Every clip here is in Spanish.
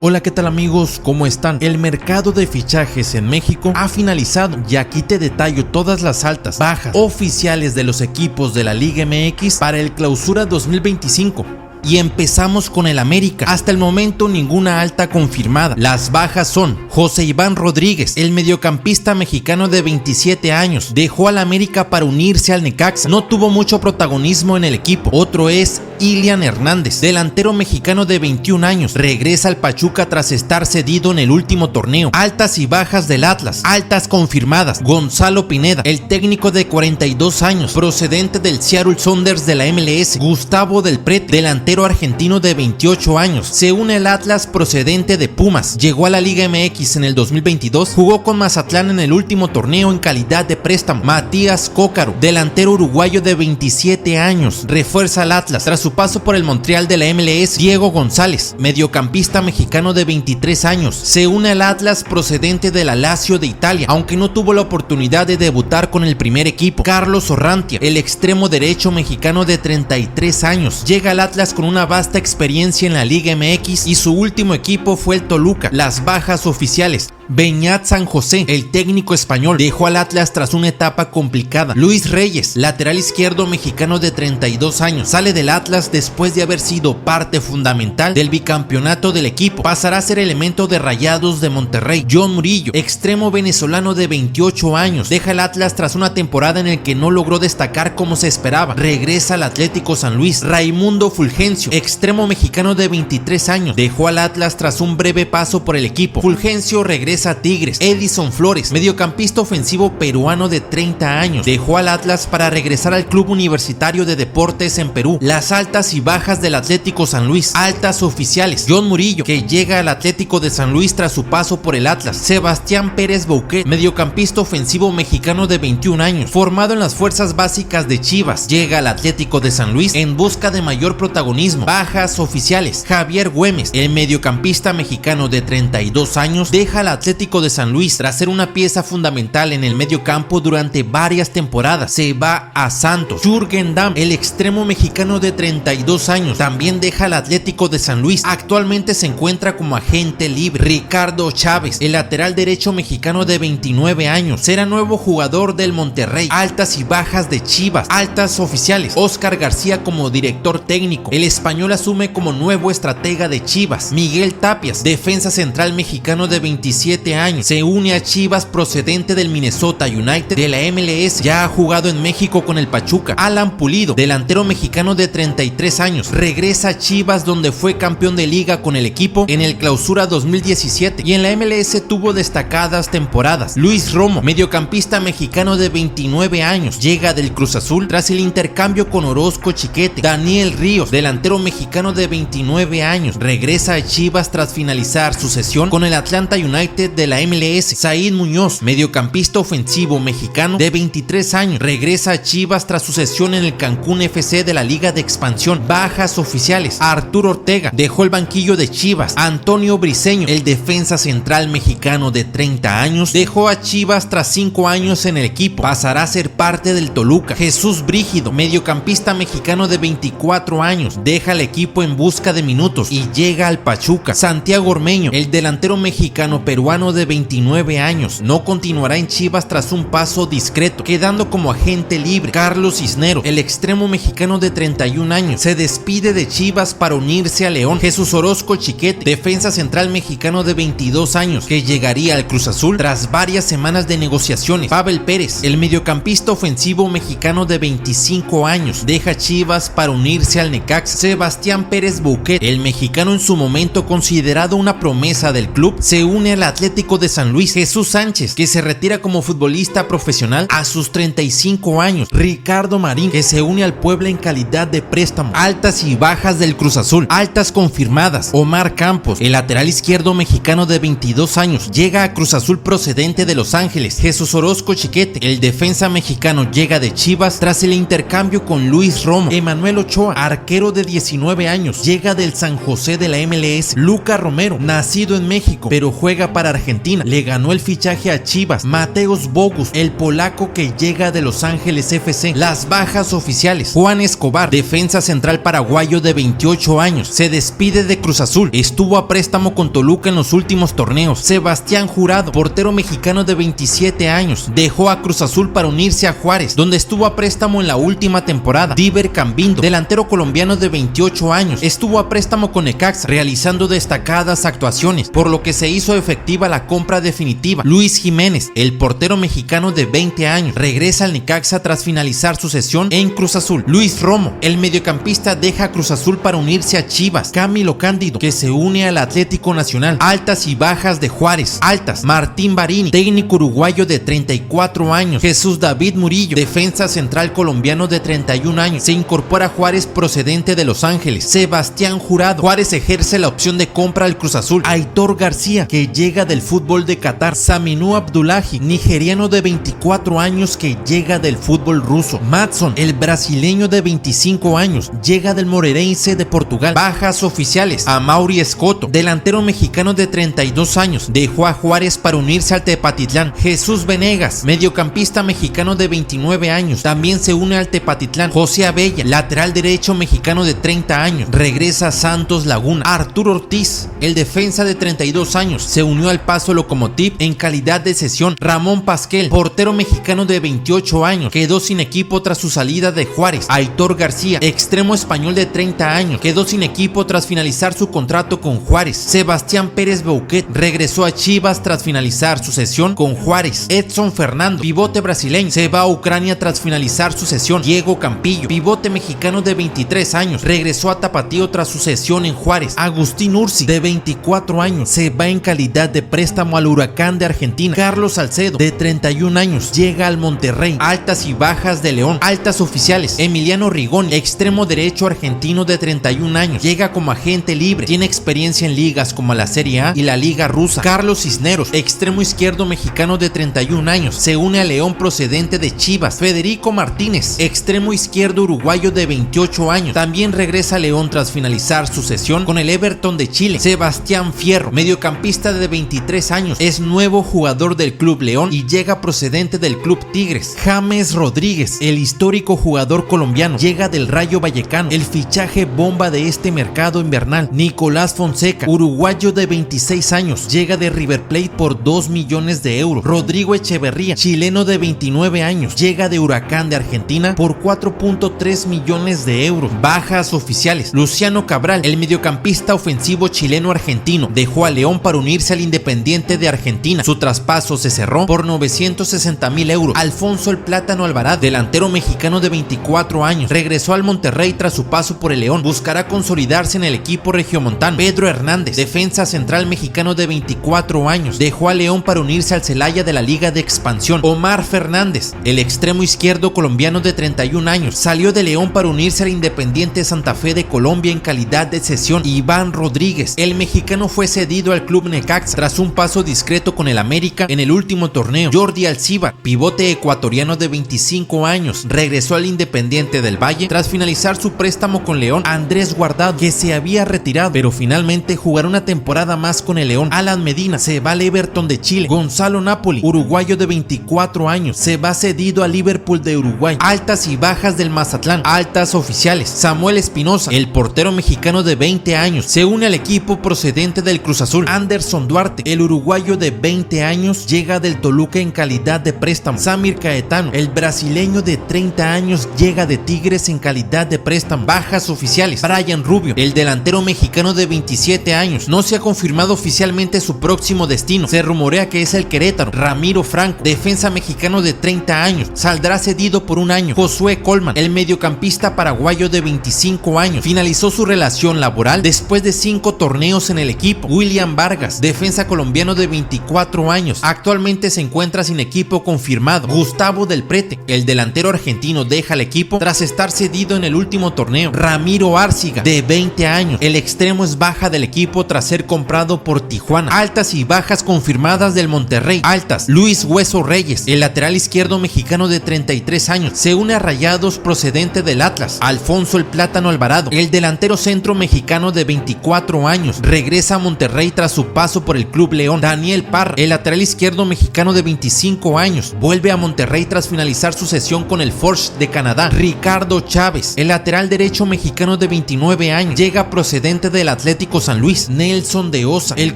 Hola, ¿qué tal amigos? ¿Cómo están? El mercado de fichajes en México ha finalizado y aquí te detallo todas las altas, bajas, oficiales de los equipos de la Liga MX para el Clausura 2025. Y empezamos con el América. Hasta el momento ninguna alta confirmada. Las bajas son José Iván Rodríguez, el mediocampista mexicano de 27 años. Dejó al América para unirse al Necaxa. No tuvo mucho protagonismo en el equipo. Otro es Ilian Hernández, delantero mexicano de 21 años. Regresa al Pachuca tras estar cedido en el último torneo. Altas y bajas del Atlas. Altas confirmadas. Gonzalo Pineda, el técnico de 42 años, procedente del Seattle Sounders de la MLS. Gustavo Del Prete, delantero argentino de 28 años, se une al Atlas procedente de Pumas. Llegó a la Liga MX en el 2022, jugó con Mazatlán en el último torneo en calidad de préstamo. Matías Cócaro, delantero uruguayo de 27 años, refuerza al Atlas tras su paso por el Montreal de la MLS. Diego González, mediocampista mexicano de 23 años, se une al Atlas procedente de la Lazio de Italia, aunque no tuvo la oportunidad de debutar con el primer equipo. Carlos Orrantia, el extremo derecho mexicano de 33 años, llega al Atlas con una vasta experiencia en la Liga MX y su último equipo fue el Toluca. Las bajas oficiales: Beñat San José, el técnico español, dejó al Atlas tras una etapa complicada. Luis Reyes, lateral izquierdo mexicano de 32 años, sale del Atlas después de haber sido parte fundamental del bicampeonato del equipo. Pasará a ser elemento de Rayados de Monterrey. John Murillo, extremo venezolano de 28 años, deja el Atlas tras una temporada en la que no logró destacar como se esperaba. Regresa al Atlético San Luis. Raimundo Fulgencio, extremo mexicano de 23 años, dejó al Atlas tras un breve paso por el equipo. Fulgencio regresa a Tigres. Edison Flores, mediocampista ofensivo peruano de 30 años, dejó al Atlas para regresar al Club Universitario de Deportes en Perú. Las altas y bajas del Atlético San Luis. Altas oficiales: John Murillo, que llega al Atlético de San Luis tras su paso por el Atlas. Sebastián Pérez Bouquet, mediocampista ofensivo mexicano de 21 años, formado en las fuerzas básicas de Chivas, llega al Atlético de San Luis en busca de mayor protagonismo. Bajas oficiales: Javier Güemes, el mediocampista mexicano de 32 años, deja al Atlético de San Luis tras ser una pieza fundamental en el medio campo durante varias temporadas. Se va a Santos. Jürgen Damm, el extremo mexicano de 32 años, también deja al Atlético de San Luis. Actualmente se encuentra como agente libre. Ricardo Chávez, el lateral derecho mexicano de 29 años, será nuevo jugador del Monterrey. Altas y bajas de Chivas. Altas oficiales: Óscar García como director técnico. El español asume como nuevo estratega de Chivas. Miguel Tapias, defensa central mexicano de 27 años, se une a Chivas procedente del Minnesota United de la MLS. Ya ha jugado en México con el Pachuca. Alan Pulido, delantero mexicano de 33 años, regresa a Chivas, donde fue campeón de liga con el equipo en el Clausura 2017 y en la MLS tuvo destacadas temporadas. Luis Romo, mediocampista mexicano de 29 años, llega del Cruz Azul tras el intercambio con Orozco Chiquete. Daniel Ríos, delantero mexicano de 29 años, regresa a Chivas tras finalizar su cesión con el Atlanta United de la MLS. Said Muñoz, mediocampista ofensivo mexicano de 23 años, regresa a Chivas tras su cesión en el Cancún FC de la Liga de Expansión. Bajas oficiales: Arturo Ortega, dejó el banquillo de Chivas. Antonio Briseño, el defensa central mexicano de 30 años, dejó a Chivas tras 5 años en el equipo. Pasará a ser parte del Toluca. Jesús Brígido, mediocampista mexicano de 24 años, deja el equipo en busca de minutos y llega al Pachuca. Santiago Ormeño, el delantero mexicano peruano de 29 años, no continuará en Chivas tras un paso discreto, quedando como agente libre. Carlos Cisneros, el extremo mexicano de 31 años, se despide de Chivas para unirse a León. Jesús Orozco Chiquete, defensa central mexicano de 22 años, que llegaría al Cruz Azul tras varias semanas de negociaciones. Pavel Pérez, el mediocampista ofensivo mexicano de 25 años, deja Chivas para unirse al Necaxa. Sebastián Pérez Bouquet, el mexicano en su momento considerado una promesa del club, se une al Atlético de San Luis. Jesús Sánchez, que se retira como futbolista profesional a sus 35 años. Ricardo Marín, que se une al Puebla en calidad de préstamo. Altas y bajas del Cruz Azul. Altas confirmadas: Omar Campos, el lateral izquierdo mexicano de 22 años, llega a Cruz Azul procedente de Los Ángeles. Jesús Orozco Chiquete, el defensa mexicano, llega de Chivas tras el intercambio con Luis Romo. Emanuel Ochoa, arquero de 19 años, llega del San José de la MLS. Luca Romero, nacido en México, pero juega para para Argentina. Le ganó el fichaje a Chivas. Mateus Bogus, el polaco que llega de Los Ángeles FC. Las bajas oficiales: Juan Escobar, defensa central paraguayo de 28 años, se despide de Cruz Azul. Estuvo a préstamo con Toluca en los últimos torneos. Sebastián Jurado, portero mexicano de 27 años, dejó a Cruz Azul para unirse a Juárez, donde estuvo a préstamo en la última temporada. Diver Cambindo, delantero colombiano de 28 años, estuvo a préstamo con Necaxa, realizando destacadas actuaciones, por lo que se hizo efectiva la compra definitiva. Luis Jiménez, el portero mexicano de 20 años, regresa al Necaxa tras finalizar su cesión en Cruz Azul. Luis Romo, el mediocampista, deja Cruz Azul para unirse a Chivas. Camilo Cándido, que se une al Atlético Nacional. Altas y bajas de Juárez. Altas: Martín Barini, técnico uruguayo de 34 años. Jesús David Murillo, defensa central colombiano de 31 años, se incorpora a Juárez procedente de Los Ángeles. Sebastián Jurado, Juárez ejerce la opción de compra al Cruz Azul. Aitor García, que llega del fútbol de Qatar. Saminu Abdullahi, nigeriano de 24 años que llega del fútbol ruso. Madson, el brasileño de 25 años, llega del Moreirense de Portugal. Bajas oficiales: Amaury Escoto, delantero mexicano de 32 años, dejó a Juárez para unirse al Tepatitlán. Jesús Venegas, mediocampista mexicano de 29 años, también se une al Tepatitlán. José Abella, lateral derecho mexicano de 30 años, regresa a Santos Laguna. Arturo Ortiz, el defensa de 32 años, se unió al Paso Locomotiv en calidad de cesión. Ramón Pasquel, portero mexicano de 28 años, quedó sin equipo tras su salida de Juárez. Aitor García, extremo español de 30 años, quedó sin equipo tras finalizar su contrato con Juárez. Sebastián Pérez Bouquet regresó a Chivas tras finalizar su cesión con Juárez. Edson Fernando, pivote brasileño, se va a Ucrania tras finalizar su cesión. Diego Campillo, pivote mexicano de 23 años, regresó a Tapatío tras su cesión en Juárez. Agustín Ursi, de 24 años, se va en calidad de préstamo al Huracán de Argentina. Carlos Salcedo, de 31 años, llega al Monterrey. Altas y bajas de León. Altas oficiales: Emiliano Rigoni, extremo derecho argentino de 31 años, llega como agente libre, tiene experiencia en ligas como la Serie A y la Liga Rusa. Carlos Cisneros, extremo izquierdo mexicano de 31 años, se une a León procedente de Chivas. Federico Martínez, extremo izquierdo uruguayo de 28 años, también regresa a León tras finalizar su cesión con el Everton de Chile. Sebastián Fierro, mediocampista de 23 años, es nuevo jugador del Club León y llega procedente del Club Tigres. James Rodríguez, el histórico jugador colombiano, llega del Rayo Vallecano. El fichaje bomba de este mercado invernal: Nicolás Fonseca, uruguayo de 26 años, llega de River Plate por 2 millones de euros. Rodrigo Echeverría, chileno de 29 años, llega de Huracán de Argentina por 4.3 millones de euros. Bajas oficiales: Luciano Cabral, el mediocampista ofensivo chileno-argentino, dejó a León para unirse al Independiente de Argentina. Su traspaso se cerró por 960,000 euros. Alfonso el Plátano Alvarado, delantero mexicano de 24 años, regresó al Monterrey tras su paso por el León. Buscará consolidarse en el equipo regiomontano. Pedro Hernández, defensa central mexicano de 24 años, dejó a León para unirse al Celaya de la Liga de Expansión. Omar Fernández, el extremo izquierdo colombiano de 31 años, salió de León para unirse al Independiente Santa Fe de Colombia en calidad de cesión. Iván Rodríguez, el mexicano, fue cedido al Club Necaxa tras un paso discreto con el América en el último torneo. Jordi Alcibar, pivote ecuatoriano de 25 años, regresó al Independiente del Valle tras finalizar su préstamo con León. Andrés Guardado, que se había retirado pero finalmente jugará una temporada más con el León. Alan Medina se va al Everton de Chile. Gonzalo Napoli, uruguayo de 24 años, se va cedido al Liverpool de Uruguay. Altas y bajas del Mazatlán. Altas oficiales: Samuel Espinosa, el portero mexicano de 20 años, se une al equipo procedente del Cruz Azul. Anderson Duarte, el uruguayo de 20 años, llega del Toluca en calidad de préstamo. Samir Caetano, el brasileño de 30 años, llega de Tigres en calidad de préstamo. Bajas oficiales: Brian Rubio, el delantero mexicano de 27 años, no se ha confirmado oficialmente su próximo destino, se rumorea que es el Querétaro. Ramiro Franco, defensa mexicano de 30 años, saldrá cedido por un año. Josué Colman, el mediocampista paraguayo de 25 años, finalizó su relación laboral después de 5 torneos en el equipo. William Vargas, defensa colombiano de 24 años, actualmente se encuentra sin equipo confirmado. Gustavo Del Prete, el delantero argentino, deja el equipo tras estar cedido en el último torneo. Ramiro Arciga, de 20 años, el extremo, es baja del equipo tras ser comprado por Tijuana. Altas y bajas confirmadas del Monterrey. Altas: Luis Hueso Reyes, el lateral izquierdo mexicano de 33 años, se une a Rayados procedente del Atlas. Alfonso el Plátano Alvarado, el delantero centro mexicano de 24 años, regresa a Monterrey tras su paso por el Club Club León. Daniel Parra, el lateral izquierdo mexicano de 25 años, vuelve a Monterrey tras finalizar su cesión con el Forge de Canadá. Ricardo Chávez, el lateral derecho mexicano de 29 años, llega procedente del Atlético San Luis. Nelson de Osa, el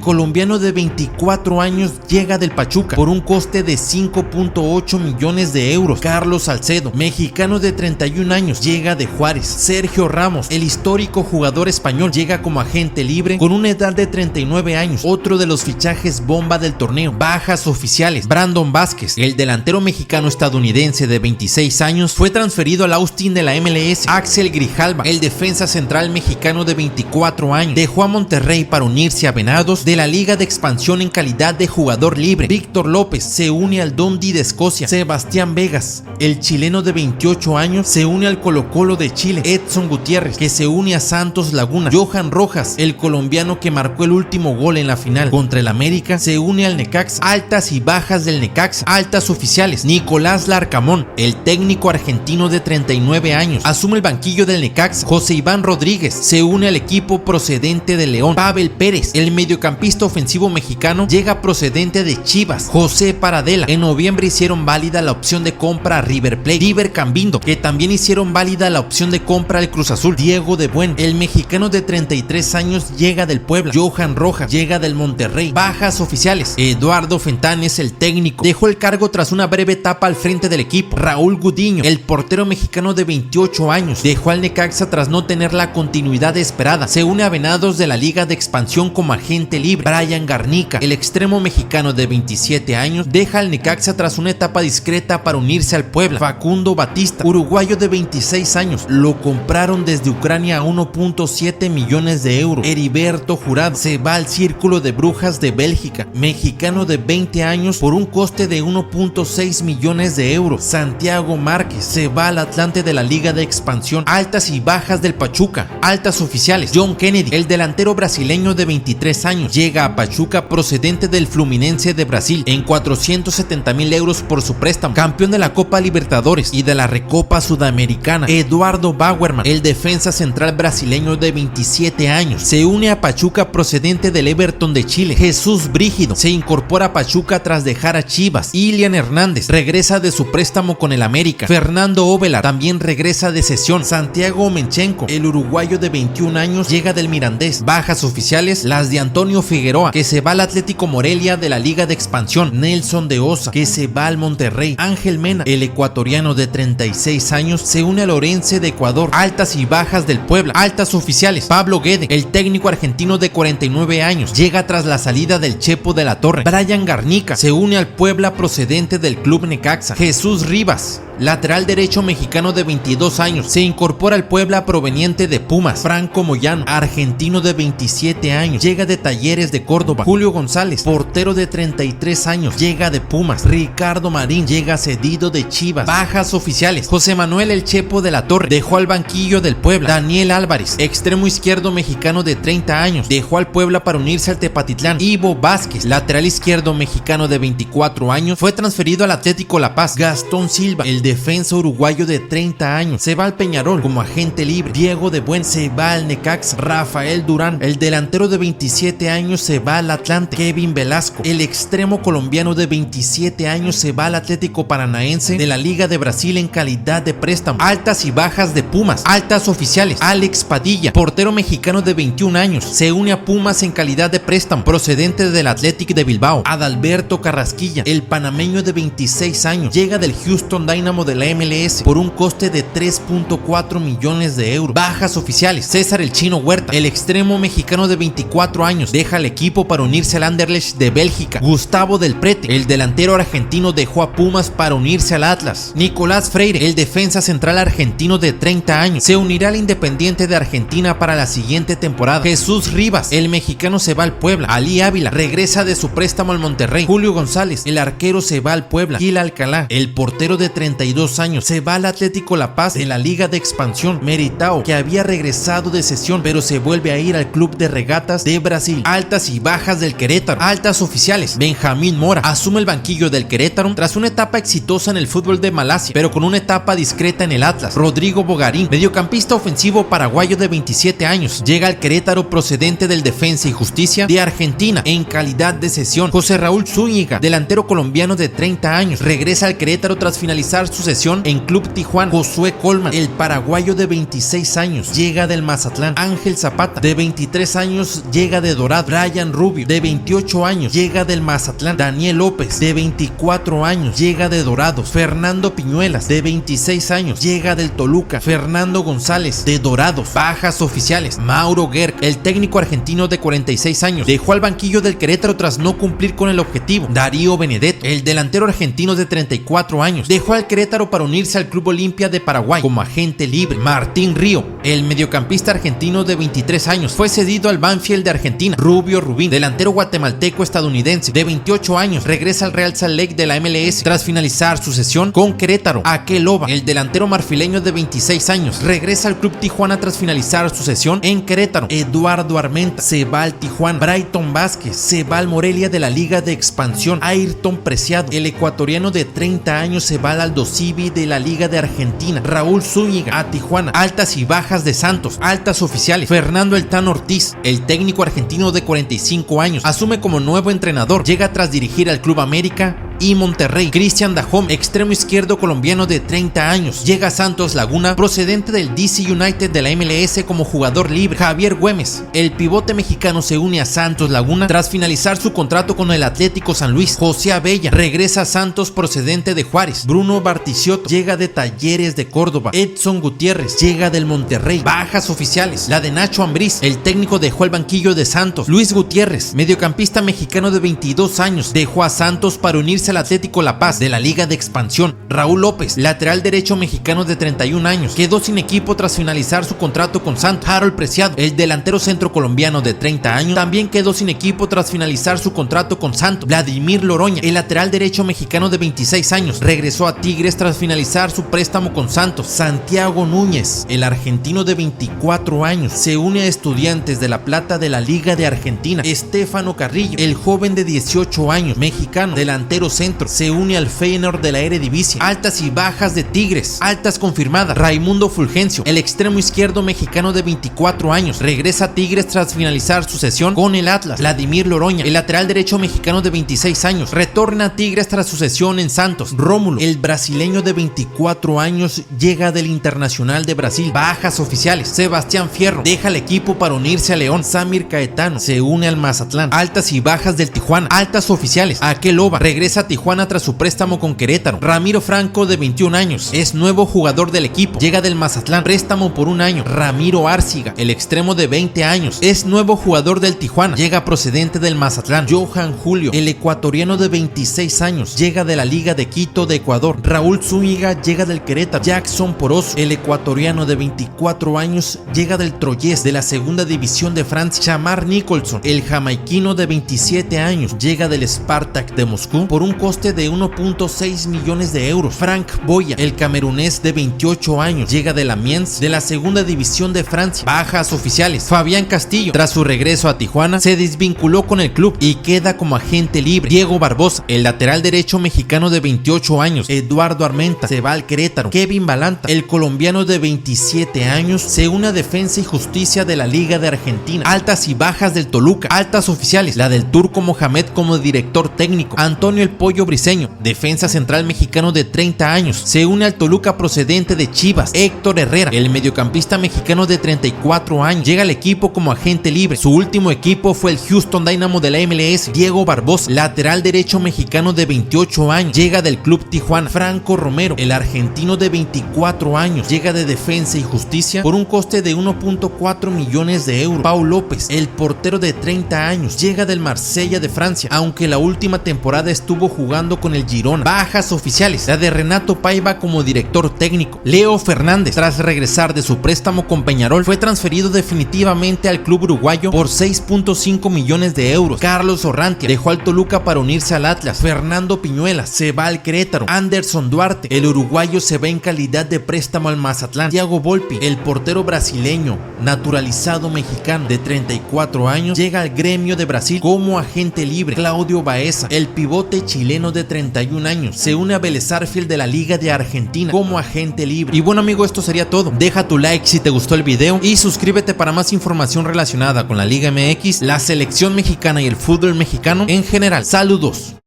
colombiano de 24 años, llega del Pachuca por un coste de 5.8 millones de euros. Carlos Salcedo, mexicano de 31 años, llega de Juárez. Sergio Ramos, el histórico jugador español, llega como agente libre con una edad de 39 años, otro de los fichajes bomba del torneo. Bajas oficiales: Brandon Vázquez, el delantero mexicano estadounidense de 26 años, fue transferido al Austin de la MLS. Axel Grijalva, el defensa central mexicano de 24 años, dejó a Monterrey para unirse a Venados de la Liga de Expansión en calidad de jugador libre. Víctor López se une al Dundee de Escocia. Sebastián Vegas, el chileno de 28 años, se une al Colo-Colo de Chile. Edson Gutiérrez, que se une a Santos Laguna. Johan Rojas, el colombiano que marcó el último gol en la final contra el América, se une al Necaxa. Altas y bajas del Necaxa. Altas oficiales: Nicolás Larcamón, el técnico argentino de 39 años, asume el banquillo del Necaxa. José Iván Rodríguez se une al equipo procedente de León. Pavel Pérez, el mediocampista ofensivo mexicano, llega procedente de Chivas. José Paradela, en noviembre hicieron válida la opción de compra a River Plate. River Cambindo, que también hicieron válida la opción de compra al Cruz Azul. Diego de Buen, el mexicano de 33 años, llega del Puebla. Johan Rojas llega del Monterrey. Bajas oficiales: Eduardo Fentanes, el técnico, dejó el cargo tras una breve etapa al frente del equipo. Raúl Gudiño, el portero mexicano de 28 años, dejó al Necaxa tras no tener la continuidad esperada. Se une a Venados de la Liga de Expansión como agente libre. Brian Garnica, el extremo mexicano de 27 años, deja al Necaxa tras una etapa discreta para unirse al Puebla. Facundo Batista, uruguayo de 26 años, lo compraron desde Ucrania a 1.7 millones de euros. Heriberto Jurado se va al Círculo de Brujas de Bélgica, mexicano de 20 años, por un coste de 1.6 millones de euros. Santiago Márquez se va al Atlante de la Liga de Expansión. Altas y bajas del Pachuca. Altas oficiales: John Kennedy, el delantero brasileño de 23 años, llega a Pachuca procedente del Fluminense de Brasil en 470,000 euros por su préstamo. Campeón de la Copa Libertadores y de la Recopa Sudamericana. Eduardo Bauerman, el defensa central brasileño de 27 años, se une a Pachuca procedente del Everton de Chile. Jesús Brígido se incorpora a Pachuca tras dejar a Chivas. Ilian Hernández regresa de su préstamo con el América. Fernando Ovelar también regresa de cesión. Santiago Menchenko, el uruguayo de 21 años, llega del Mirandés. Bajas oficiales: las de Antonio Figueroa, que se va al Atlético Morelia de la Liga de Expansión. Nelson de Osa, que se va al Monterrey. Ángel Mena, el ecuatoriano de 36 años, se une al Orense de Ecuador. Altas y bajas del Puebla. Altas oficiales: Pablo Guede, el técnico argentino de 49 años, llega tras la salida del Chepo de la Torre. Brian Garnica se une al Puebla procedente del Club Necaxa. Jesús Rivas, lateral derecho mexicano de 22 años, se incorpora al Puebla proveniente de Pumas. Franco Moyano, argentino de 27 años, llega de Talleres de Córdoba. Julio González, portero de 33 años, llega de Pumas. Ricardo Marín llega cedido de Chivas. Bajas oficiales: José Manuel el Chepo de la Torre dejó al banquillo del Puebla. Daniel Álvarez, extremo izquierdo mexicano de 30 años, dejó al Puebla para unirse al Tepatitlán. Ivo Vázquez, lateral izquierdo mexicano de 24 años, fue transferido al Atlético La Paz. Gastón Silva, el defensa uruguayo de 30 años, se va al Peñarol como agente libre. Diego de Buen se va al Necaxa. Rafael Durán, el delantero de 27 años, se va al Atlante. Kevin Velasco, el extremo colombiano de 27 años, se va al Atlético Paranaense de la Liga de Brasil en calidad de préstamo. Altas y bajas de Pumas. Altas oficiales: Alex Padilla, portero mexicano de 21 años, se une a Pumas en calidad de préstamo procedente del Athletic de Bilbao. Adalberto Carrasquilla, el panameño de 26 años, llega del Houston Dynamo de la MLS por un coste de 3.4 millones de euros. Bajas oficiales: César el Chino Huerta, el extremo mexicano de 24 años, deja el equipo para unirse al Anderlecht de Bélgica. Gustavo del Prete, el delantero argentino, dejó a Pumas para unirse al Atlas. Nicolás Freire, el defensa central argentino de 30 años, se unirá al Independiente de Argentina para la siguiente temporada. Jesús Rivas, el mexicano, se va al Puebla. Ali Ávila regresa de su préstamo al Monterrey. Julio González, el arquero, se va al Puebla. Gil Alcalá, el portero de 30 32 años, se va al Atlético La Paz de la Liga de Expansión. Meritao, que había regresado de cesión, pero se vuelve a ir al Club de Regatas de Brasil. Altas y bajas del Querétaro. Altas oficiales. Benjamín Mora asume el banquillo del Querétaro tras una etapa exitosa en el fútbol de Malasia, pero con una etapa discreta en el Atlas. Rodrigo Bogarín, mediocampista ofensivo paraguayo de 27 años, llega al Querétaro procedente del Defensa y Justicia de Argentina en calidad de cesión. José Raúl Zúñiga, delantero colombiano de 30 años, regresa al Querétaro tras finalizar su cesión en Club Tijuana. Josué Colman, el paraguayo de 26 años, llega del Mazatlán. Ángel Zapata, de 23 años, llega de Dorado. Brian Rubio, de 28 años, llega del Mazatlán. Daniel López, de 24 años, llega de Dorados. Fernando Piñuelas, de 26 años, llega del Toluca. Fernando González, de Dorados. Bajas oficiales. Mauro Gerg, el técnico argentino de 46 años, dejó al banquillo del Querétaro tras no cumplir con el objetivo. Darío Benedetto, el delantero argentino de 34 años, dejó al Querétaro para unirse al Club Olimpia de Paraguay como agente libre. Martín Río, el mediocampista argentino de 23 años, fue cedido al Banfield de Argentina. Rubio Rubín, delantero guatemalteco estadounidense de 28 años, regresa al Real Salt Lake de la MLS tras finalizar su cesión con Querétaro. Akeloba, el delantero marfileño de 26 años, regresa al Club Tijuana tras finalizar su cesión en Querétaro. Eduardo Armenta se va al Tijuana. Brighton Vázquez se va al Morelia de la Liga de Expansión. Ayrton Preciado, el ecuatoriano de 30 años, se va al Aldosivi de la Liga de Argentina. Raúl Zúñiga a Tijuana. Altas y bajas de Santos. Altas oficiales. Fernando El Tan Ortiz, el técnico argentino de 45 años, asume como nuevo entrenador. Llega tras dirigir al Club América y Monterrey. Cristian Dajome, extremo izquierdo colombiano de 30 años, llega a Santos Laguna procedente del DC United de la MLS como jugador libre. Javier Güemes, el pivote mexicano, se une a Santos Laguna tras finalizar su contrato con el Atlético San Luis. José Abella regresa a Santos procedente de Juárez. Bruno Bartiziotto llega de Talleres de Córdoba. Edson Gutiérrez llega del Monterrey. Bajas oficiales. La de Nacho Ambriz, el técnico dejó el banquillo de Santos. Luis Gutiérrez, mediocampista mexicano de 22 años, dejó a Santos para unirse al Atlético La Paz de la Liga de Expansión. Raúl López, lateral derecho mexicano de 31 años, quedó sin equipo tras finalizar su contrato con Santos. Harold Preciado, el delantero centro colombiano de 30 años, también quedó sin equipo tras finalizar su contrato con Santos. Vladimir Loroña, el lateral derecho mexicano de 26 años, regresó a Tigres tras finalizar su préstamo con Santos. Santiago Núñez, el argentino de 24 años, se une a Estudiantes de La Plata de la Liga de Argentina. Estefano Carrillo, el joven de 18 años, mexicano, delantero centro, se une al Feyenoord de la Eredivisie. Altas y bajas de Tigres. Altas confirmadas. Raimundo Fulgencio, el extremo izquierdo mexicano de 24 años, regresa a Tigres tras finalizar su cesión con el Atlas. Vladimir Loroña, el lateral derecho mexicano de 26 años, retorna a Tigres tras su cesión en Santos. Rómulo, el brasileño de 24 años, llega del Internacional de Brasil. Bajas oficiales. Sebastián Fierro deja el equipo para unirse a León. Samir Caetano se une al Mazatlán. Altas y bajas del Tijuana. Altas oficiales. Akeloba regresa a Tijuana tras su préstamo con Querétaro. Ramiro Franco, de 21 años, es nuevo jugador del equipo, llega del Mazatlán, préstamo por un año. Ramiro Árciga, el extremo de 20 años, es nuevo jugador del Tijuana, llega procedente del Mazatlán. Johan Julio, el ecuatoriano de 26 años, llega de la Liga de Quito de Ecuador. Raúl Zúñiga llega del Querétaro. Jackson Poroso, el ecuatoriano de 24 años, llega del Troyes de la segunda división de Francia. Shamar Nicholson, el jamaiquino de 27 años, llega del Spartak de Moscú por un coste de 1.6 millones de euros. Frank Boya, el camerunés de 28 años, llega de la Amiens de la segunda división de Francia. Bajas oficiales. Fabián Castillo, tras su regreso a Tijuana, se desvinculó con el club y queda como agente libre. Diego Barbosa, el lateral derecho mexicano de 28 años. Eduardo Armenta se va al Querétaro. Kevin Balanta, el colombiano de 27 años, se une a Defensa y Justicia de la Liga de Argentina. Altas y bajas del Toluca. Altas oficiales. La del Turco Mohamed como director técnico. Antonio El Pollo Briseño, defensa central mexicano de 30 años, se une al Toluca procedente de Chivas. Héctor Herrera, el mediocampista mexicano de 34 años, llega al equipo como agente libre. Su último equipo fue el Houston Dynamo de la MLS. Diego Barbosa, lateral derecho mexicano de 28 años, llega del Club Tijuana. Franco Romero, el argentino de 24 años, llega de Defensa y Justicia por un coste de 1.4 millones de euros. Pau López, el portero de 30 años, llega del Marsella de Francia, aunque la última temporada estuvo jugando con el Girona. Bajas oficiales: la de Renato Paiva como director técnico. Leo Fernández, tras regresar de su préstamo con Peñarol, fue transferido definitivamente al club uruguayo por 6.5 millones de euros. Carlos Orrantia dejó al Toluca para unirse al Atlas. Fernando Piñuelas se va al Querétaro. Anderson Duarte, el uruguayo, se va en calidad de préstamo al Mazatlán. Thiago Volpi, el portero brasileño naturalizado mexicano de 34 años, llega al Gremio de Brasil como agente libre. Claudio Baeza, el pivote chileno de 31 años, se une a Vélez Sarsfield de la Liga de Argentina como agente libre. Y bueno, amigo, esto sería todo. Deja tu like si te gustó el video y suscríbete para más información relacionada con la Liga MX, la selección mexicana y el fútbol mexicano en general. Saludos.